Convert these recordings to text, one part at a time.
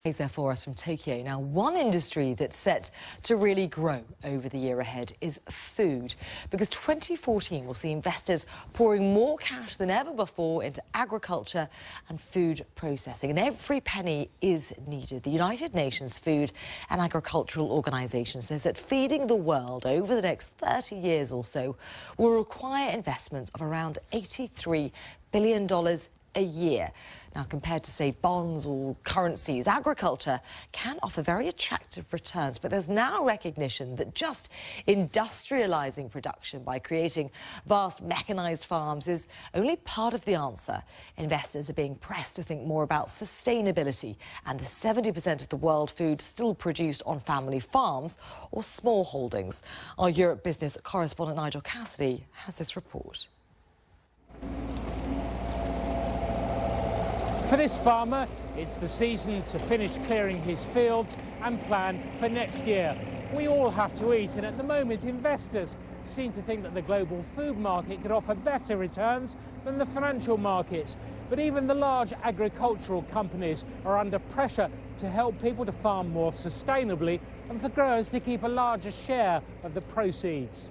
He's there for us from Tokyo. Now, one industry that's set to really grow over the year ahead is food, because 2014 will see investors pouring more cash than ever before into agriculture and food processing, and every penny is needed. The United Nations Food and Agricultural Organization says that feeding the world over the next 30 years or so will require investments of around $83 billion a year. Now, compared to, say, bonds or currencies, agriculture can offer very attractive returns, but there's now recognition that just industrialising production by creating vast mechanised farms is only part of the answer. Investors are being pressed to think more about sustainability and the 70% of the world food still produced on family farms or small holdings. Our Europe business correspondent Nigel Cassidy has this report. For this farmer, it's the season to finish clearing his fields and plan for next year. We all have to eat, and at the moment investors seem to think that the global food market could offer better returns than the financial markets. But even the large agricultural companies are under pressure to help people to farm more sustainably and for growers to keep a larger share of the proceeds.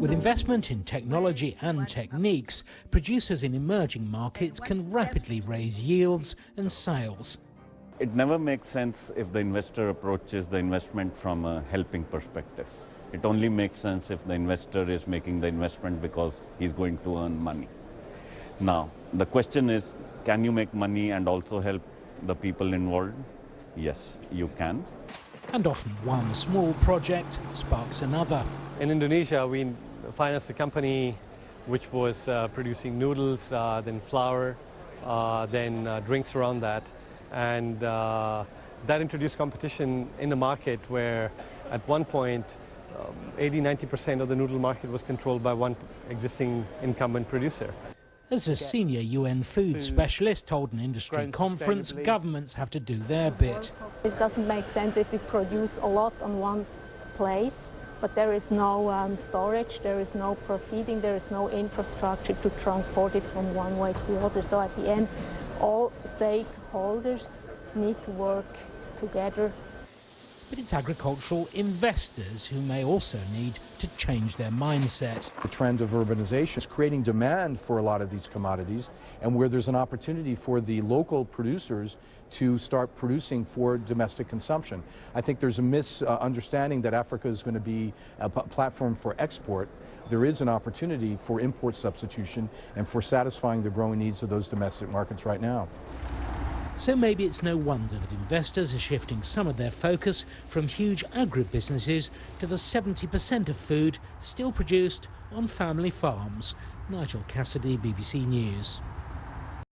With investment in technology and techniques, producers in emerging markets can rapidly raise yields and sales. It never makes sense if the investor approaches the investment from a helping perspective. It only makes sense if the investor is making the investment because he's going to earn money. Now, the question is, can you make money and also help the people involved? Yes, you can. And often one small project sparks another. In Indonesia, we financed a company which was producing noodles, then flour, then drinks around that. And that introduced competition in the market where at one point 80–90% of the noodle market was controlled by one existing incumbent producer. As a senior UN food specialist told an industry conference, governments have to do their bit. It doesn't make sense if we produce a lot on one place, but there is no storage, there is no proceeding, there is no infrastructure to transport it from one way to the other. So at the end, all stakeholders need to work together. But it's agricultural investors who may also need to change their mindset. The trend of urbanization is creating demand for a lot of these commodities, and where there's an opportunity for the local producers to start producing for domestic consumption. I think there's a misunderstanding that Africa is going to be a platform for export. There is an opportunity for import substitution and for satisfying the growing needs of those domestic markets right now. So maybe it's no wonder that investors are shifting some of their focus from huge agribusinesses to the 70% of food still produced on family farms. Nigel Cassidy, BBC News.